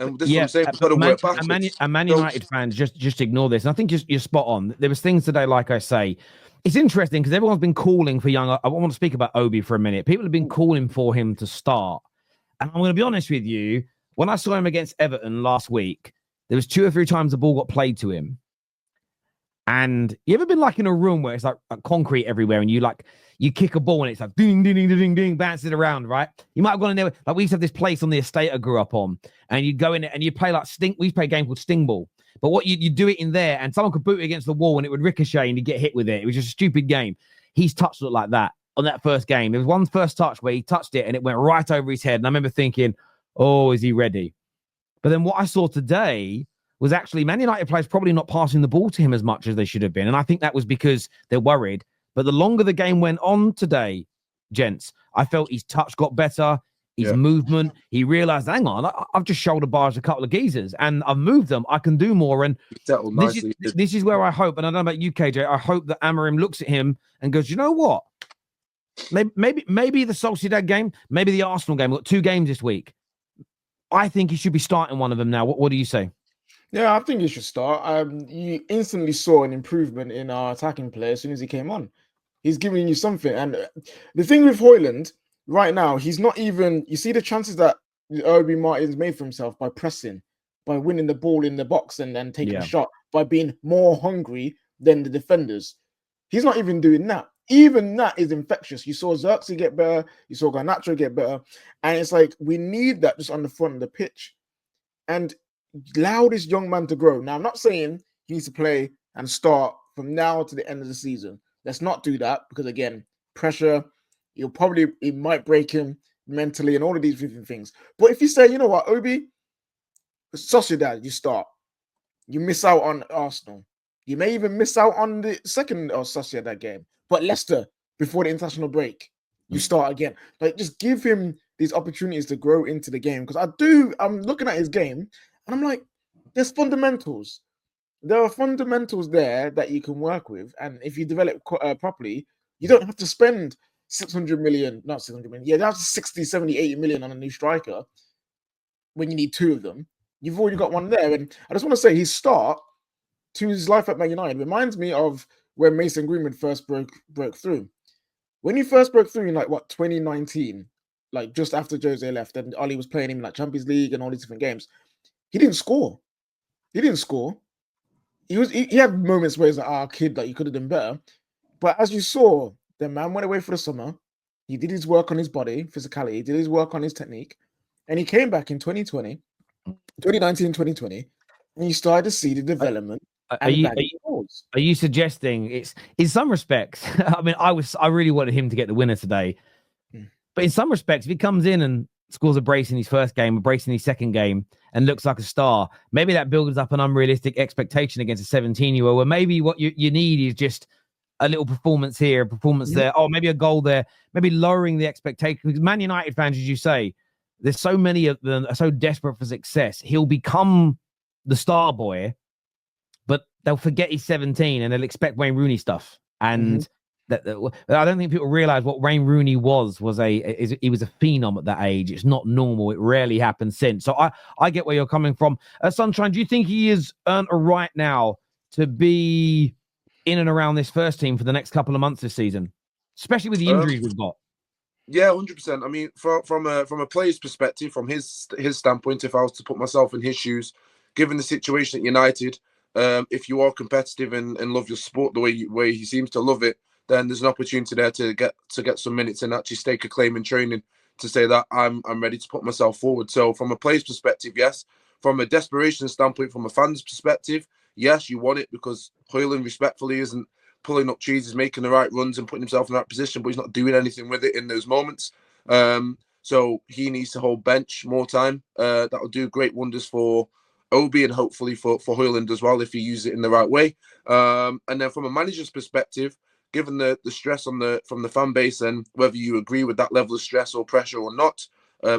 And this is what I'm saying. We've got to work backwards. Man United fans just ignore this. And I think you're spot on. There was things today, like I say. It's interesting because everyone's been calling for young. I want to speak about Obi for a minute. People have been calling for him to start. And I'm going to be honest with you. When I saw him against Everton last week, there was 2 or 3 times the ball got played to him. And you ever been like in a room where it's like concrete everywhere and you kick a ball and it's like ding, ding, ding, ding, ding, bounces around, right? You might have gone in there. Like we used to have this place on the estate I grew up on, and you'd go in there and you play like we used to play a game called Sting Ball. But what you do it in there and someone could boot it against the wall and it would ricochet and you'd get hit with it. It was just a stupid game. He's touched it like that on that first game. There was one first touch where he touched it and it went right over his head. And I remember thinking, oh, is he ready? But then what I saw today was actually Man United players probably not passing the ball to him as much as they should have been. And I think that was because they're worried. But the longer the game went on today, gents, I felt his touch got better, his movement. He realized, hang on, I've just shoulder barged a couple of geezers and I've moved them. I can do more. And this is where I hope, and I don't know about you, KJ, I hope that Amorim looks at him and goes, you know what? Maybe the Sociedad game, maybe the Arsenal game. We've got 2 games this week. I think he should be starting one of them now. What do you say? Yeah, I think he should start. You instantly saw an improvement in our attacking play as soon as he came on. He's giving you something. And the thing with Hojlund right now, he's not even... You see the chances that Obi Martin's made for himself by pressing, by winning the ball in the box and then taking a shot, by being more hungry than the defenders. He's not even doing that. Even that is infectious. You saw Xerxes get better. You saw Garnacho get better. And it's like, we need that just on the front of the pitch. And allow this young man to grow. Now, I'm not saying he needs to play and start from now to the end of the season. Let's not do that because, again, pressure, it might break him mentally and all of these different things. But if you say, you know what, Obi, Sociedad, you start. You miss out on Arsenal. You may even miss out on the second Sociedad game. But Leicester, before the international break, you start again. Like, just give him these opportunities to grow into the game. Because I'm looking at his game, and I'm like, there's fundamentals. There are fundamentals there that you can work with. And if you develop properly, you don't have to spend 600 million, not 600 million. Yeah, that's 60, 70, 80 million on a new striker when you need 2 of them. You've already got one there. And I just want to say his start to his life at Man United reminds me of when Mason Greenwood first broke through. When he first broke through in 2019, like just after Jose left and Oli was playing him in Champions League and all these different games, he didn't score. He had moments where he's like, kid, you could have done better. But as you saw, the man went away for the summer. He did his work on his body, physicality, he did his work on his technique. And he came back in 2019, 2020, and you started to see the development. Are you suggesting it's in some respects? I mean, I really wanted him to get the winner today. But in some respects, if he comes in and scores a brace in his first game, a brace in his second game, and looks like a star, maybe that builds up an unrealistic expectation against a 17-year-old, where maybe what you need is just a little performance here, a performance there, maybe a goal there, maybe lowering the expectation. Because Man United fans, as you say, there's so many of them are so desperate for success. He'll become the star boy, but they'll forget he's 17 and they'll expect Wayne Rooney stuff. And I don't think people realize what Wayne Rooney was he was a phenom at that age. It's not normal. It rarely happened since. So I get where you're coming from. Sunshine, do you think he has earned a right now to be in and around this first team for the next couple of months this season, especially with the injuries we've got? Yeah, 100%. I mean, from a player's perspective, from his standpoint, if I was to put myself in his shoes, given the situation at United, if you are competitive and love your sport the way he seems to love it, then there's an opportunity there to get some minutes and actually stake a claim in training to say that I'm ready to put myself forward. So from a player's perspective, yes. From a desperation standpoint, from a fan's perspective, yes, you want it because Hojlund respectfully isn't pulling up trees, he's making the right runs and putting himself in that position, but he's not doing anything with it in those moments. So he needs to hold bench more time. That will do great wonders for Obi and hopefully for Hojlund as well if he uses it in the right way. And then from a manager's perspective, given the stress from the fan base and whether you agree with that level of stress or pressure or not,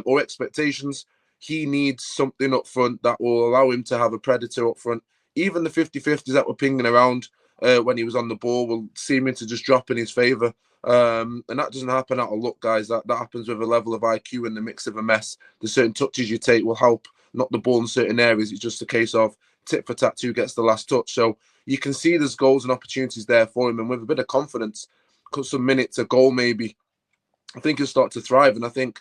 or expectations, he needs something up front that will allow him to have a predator up front. Even the 50-50s that were pinging around when he was on the ball will seem to just drop in his favour. And that doesn't happen out of luck, guys. That happens with a level of IQ in the mix of a mess. The certain touches you take will help not the ball in certain areas. It's just a case of tit for tat, who gets the last touch. So you can see there's goals and opportunities there for him, and with a bit of confidence, cut some minutes, a goal maybe, I think he'll start to thrive. And I think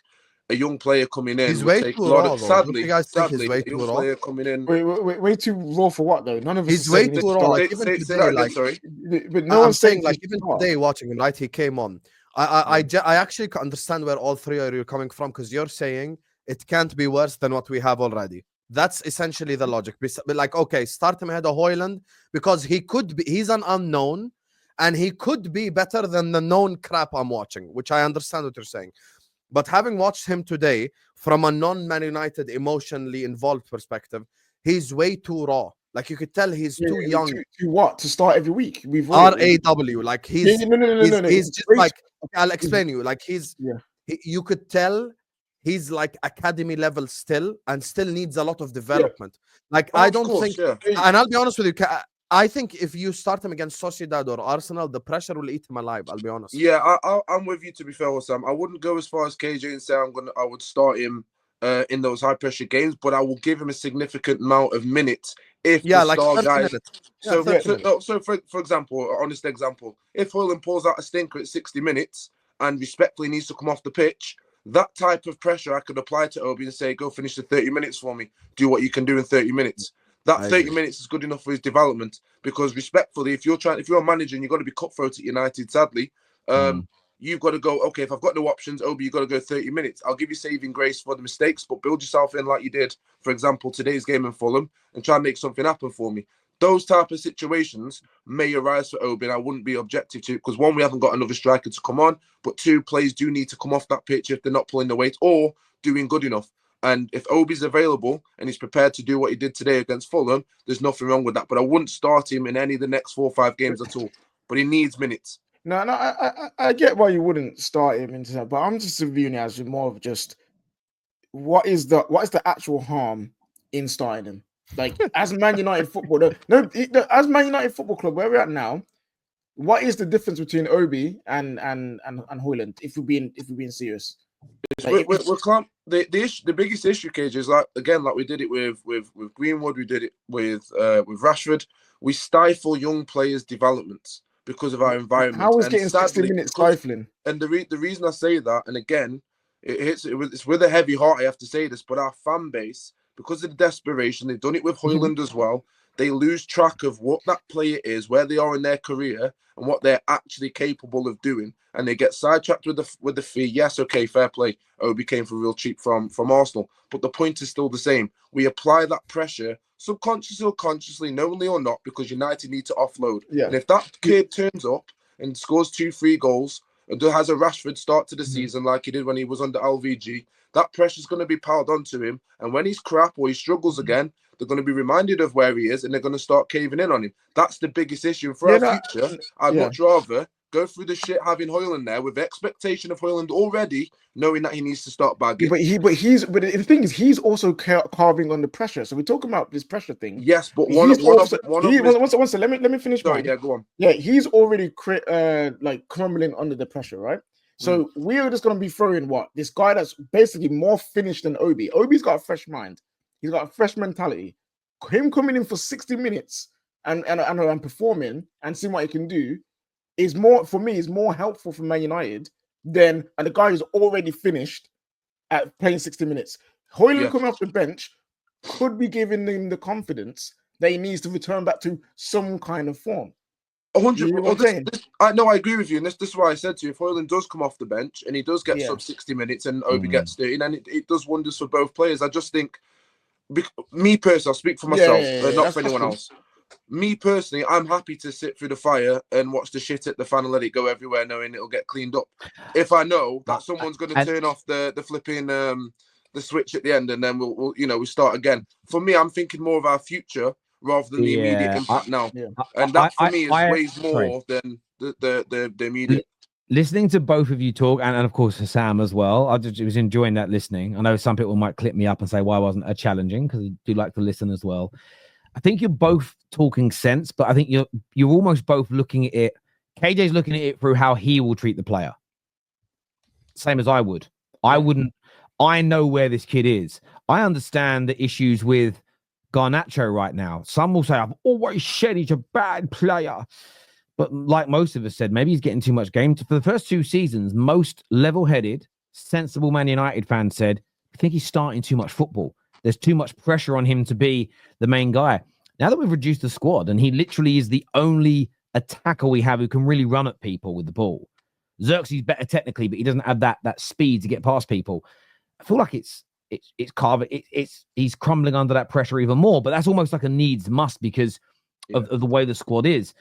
a young player coming in He's will way take too a lot raw, of, though. Don't you guys think he's sadly, way a young too raw? player coming in. Way too raw for what though? None of us. He's way too raw. Like even Say today, that again, like sorry. But no one's saying like even today watching him, right? He came on. I actually understand where all three of you are coming from, because you're saying it can't be worse than what we have already. That's essentially the logic. But like, okay, start him ahead of Hojlund because he's an unknown, and he could be better than the known crap I'm watching, which I understand what you're saying. But having watched him today from a non-Man United emotionally involved perspective, he's way too raw. Like you could tell he's too young. To what? To start every week? RAW. Like he's no. He's just like, okay, I'll explain you. Like you could tell he's like academy level still, and still needs a lot of development. Like I don't think, and I'll be honest with you, I think if you start him against Sociedad or Arsenal, the pressure will eat him alive. I'll be honest. Yeah, I'm with you, to be fair, Sam. I wouldn't go as far as KJ and say I would start him in those high pressure games, but I will give him a significant amount of minutes if the like star 30 guys. minutes. So for example, an honest example, if Hojlund pulls out a stinker at 60 minutes and respectfully needs to come off the pitch, that type of pressure I could apply to Obi and say, go finish the 30 minutes for me. Do what you can do in 30 minutes. That 30 minutes is good enough for his development, because respectfully, if you're a manager and you've got to be cutthroat at United, sadly, you've got to go, okay, if I've got no options, Obi, you've got to go 30 minutes. I'll give you saving grace for the mistakes, but build yourself in like you did, for example, today's game in Fulham, and try and make something happen for me. Those type of situations may arise for Obi, and I wouldn't be objective to, because one, we haven't got another striker to come on, but two, players do need to come off that pitch if they're not pulling the weight or doing good enough. And if Obi's available and he's prepared to do what he did today against Fulham, there's nothing wrong with that. But I wouldn't start him in any of the next 4 or 5 games at all. But he needs minutes. No, I get why you wouldn't start him into that, but I'm just viewing it as more of just what is the actual harm in starting him? Like as Man United football, as Man United Football Club, where we're at now, what is the difference between Obi and Hojlund? If we're being serious. The biggest issue, KJ, is like we did it with Greenwood, we did it with Rashford. We stifle young players' developments because of our environment. How is getting 60 minutes stifling? And the reason I say that, and again, it's with a heavy heart I have to say this, but our fan base, because of the desperation, they've done it with Hojlund as well. They lose track of what that player is, where they are in their career, and what they're actually capable of doing, and they get sidetracked with the fee. Yes, okay, fair play. Obi came for real cheap from Arsenal, but the point is still the same. We apply that pressure subconsciously or consciously, knowingly or not, because United need to offload. Yeah. And if that kid turns up and scores 2-3 goals and has a Rashford start to the season like he did when he was under LVG, that pressure's going to be piled onto him. And when he's crap or he struggles again, they're going to be reminded of where he is, and they're going to start caving in on him. That's the biggest issue. And for our future, I'd much rather go through the shit having Hojlund there with the expectation of Hojlund already knowing that he needs to start bagging. But the thing is, he's also carving on the pressure. So we're talking about this pressure thing. Yes, but one second, let me finish. Sorry, yeah, go on. Yeah, he's already like crumbling under the pressure, right? So we're just going to be throwing this guy that's basically more finished than Obi. Obi's got a fresh mind. He's got a fresh mentality. Him coming in for 60 minutes and performing and seeing what he can do is more helpful for Man United than the guy who's already finished at playing 60 minutes. Hojlund coming off the bench could be giving him the confidence that he needs to return back to some kind of form. 100%. I agree with you, and this is why I said to you, if Hojlund does come off the bench and he does get sub 60 minutes and Obi gets 30, then it does wonders for both players. I just think, me personally, I'll speak for myself, not for anyone else. Me personally, I'm happy to sit through the fire and watch the shit at the fan and let it go everywhere, knowing it'll get cleaned up. If I know that someone's going to turn off the flipping the switch at the end, and then we start again. For me, I'm thinking more of our future rather than the immediate impact now, and that for me is weighs more than the immediate. Listening to both of you talk, and of course Sam as well, I was enjoying that listening. I know some people might clip me up and say, why wasn't it challenging? Because I do like to listen as well. I think you're both talking sense, but I think you're almost both looking at it. KJ's looking at it through how he will treat the player. Same as I would. I wouldn't. I know where this kid is. I understand the issues with Garnacho right now. Some will say, I've always said he's a bad player. But like most of us said, maybe he's getting too much game. For the first 2 seasons, most level-headed, sensible Man United fans said, I think he's starting too much football. There's too much pressure on him to be the main guy. Now that we've reduced the squad and he literally is the only attacker we have who can really run at people with the ball. Xerxes better technically, but he doesn't have that speed to get past people. I feel like it's he's crumbling under that pressure even more, but that's almost like a needs must because of the way the squad is.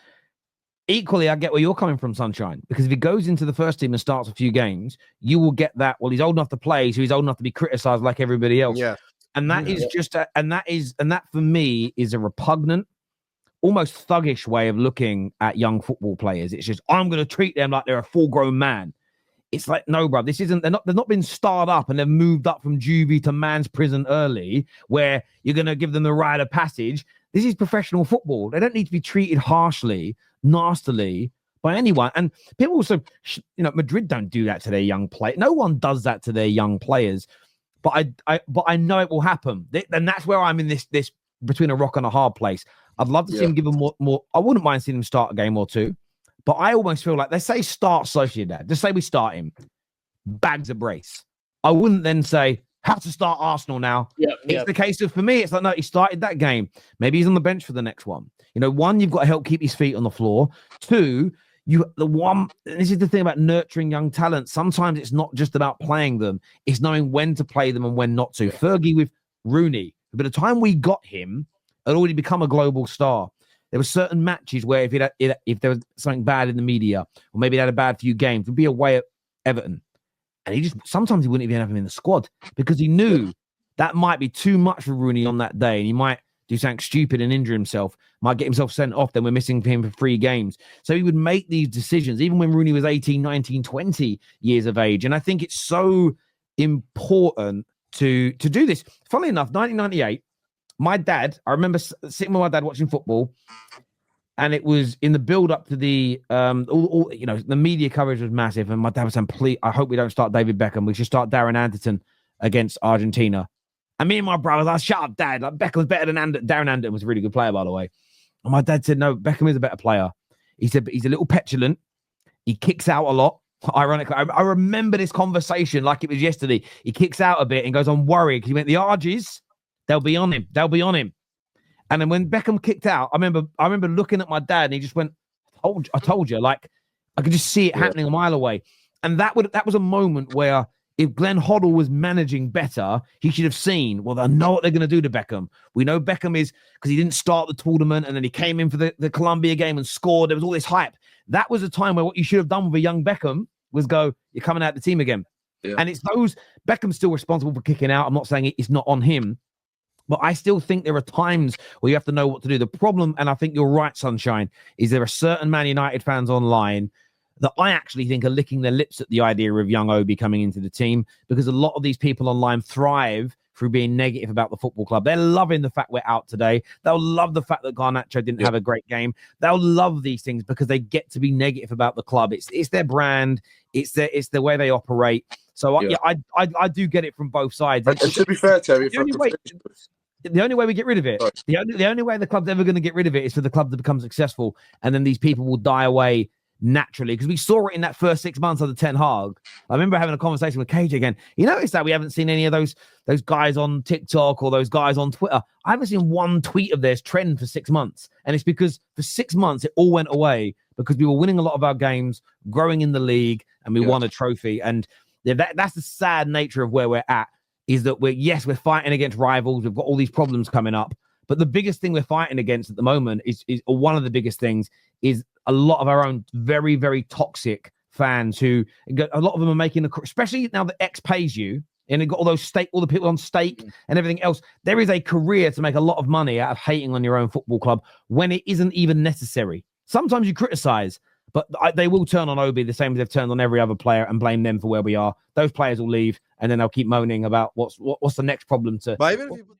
Equally, I get where you're coming from, Sunshine, because if he goes into the first team and starts a few games, you will get that, well, he's old enough to play, so he's old enough to be criticized like everybody else. Yeah. And that is just, and that for me is a repugnant, almost thuggish way of looking at young football players. It's just, I'm going to treat them like they're a full-grown man. It's like, no, bro, this isn't, they've not been starred up and they've moved up from juvie to man's prison early, where you're going to give them the rite of passage. This is professional football. They don't need to be treated harshly, nastily by anyone. And people also, Madrid don't do that to their young players. No one does that to their young players. But I know it will happen. And that's where I'm in this between a rock and a hard place. I'd love to see him give him more. I wouldn't mind seeing him start a game or two. But I almost feel like, let's say start Sociedad. Just say we start him. Bags of brace. I wouldn't then say, have to start Arsenal now. It's the case of, for me, it's like, no, he started that game. Maybe he's on the bench for the next one. One, you've got to help keep his feet on the floor. Two, this is the thing about nurturing young talent. Sometimes it's not just about playing them. It's knowing when to play them and when not to. Fergie with Rooney, by the time we got him, had already become a global star. There were certain matches where if there was something bad in the media, or maybe he had a bad few games, would be away at Everton. And sometimes he wouldn't even have him in the squad because he knew that might be too much for Rooney on that day. And he might do something stupid and injure himself, might get himself sent off. Then we're missing him for 3 games. So he would make these decisions, even when Rooney was 18, 19, 20 years of age. And I think it's so important to do this. Funnily enough, 1998, my dad, I remember sitting with my dad watching football, and it was in the build-up to the, the media coverage was massive, and my dad was saying, please, I hope we don't start David Beckham. We should start Darren Anderton against Argentina. And me and my brothers, I shut up, Dad. Like, Beckham's better than Darren Anderton was a really good player, by the way. And my dad said, no, Beckham is a better player. He said, but he's a little petulant. He kicks out a lot. Ironically, I remember this conversation like it was yesterday. He kicks out a bit and goes, I'm worried, because he went, the Argies, they'll be on him. They'll be on him. And then when Beckham kicked out, I remember looking at my dad, and he just went, I told you. Like, I could just see it happening a mile away. And that was a moment where if Glenn Hoddle was managing better, he should have seen, well, they know what they're going to do to Beckham. We know Beckham is, because he didn't start the tournament, and then he came in for the Colombia game and scored. There was all this hype. That was a time where what you should have done with a young Beckham was go, you're coming out the team again. Yeah. And it's Beckham's still responsible for kicking out. I'm not saying it's not on him. But I still think there are times where you have to know what to do. The problem, and I think you're right, Sunshine, is there are certain Man United fans online that I actually think are licking their lips at the idea of young Obi coming into the team, because a lot of these people online thrive through being negative about the football club. They're loving the fact we're out today. They'll love the fact that Garnacho didn't have a great game. They'll love these things because they get to be negative about the club. It's their brand. It's the way they operate. So I do get it from both sides. And to be fair, Terry, the only way we get rid of it, the only way the club's ever going to get rid of it is for the club to become successful, and then these people will die away naturally, because we saw it in that first 6 months of the Ten Hag. I remember having a conversation with KJ again. You notice that we haven't seen any of those guys on TikTok or those guys on Twitter. I haven't seen one tweet of theirs trend for 6 months, and it's because for 6 months it all went away because we were winning a lot of our games, growing in the league, and we won a trophy. And that's the sad nature of where we're at. Is that we're fighting against rivals. We've got all these problems coming up. But the biggest thing we're fighting against at the moment is one of the biggest things is a lot of our own very, very toxic fans who, a lot of them are making, especially now that X pays you, and they've got all the people on stake and everything else. There is a career to make a lot of money out of hating on your own football club when it isn't even necessary. Sometimes you criticize, but they will turn on Obi the same as they've turned on every other player and blame them for where we are. Those players will leave, and then they'll keep moaning about what's the next problem to. But even if you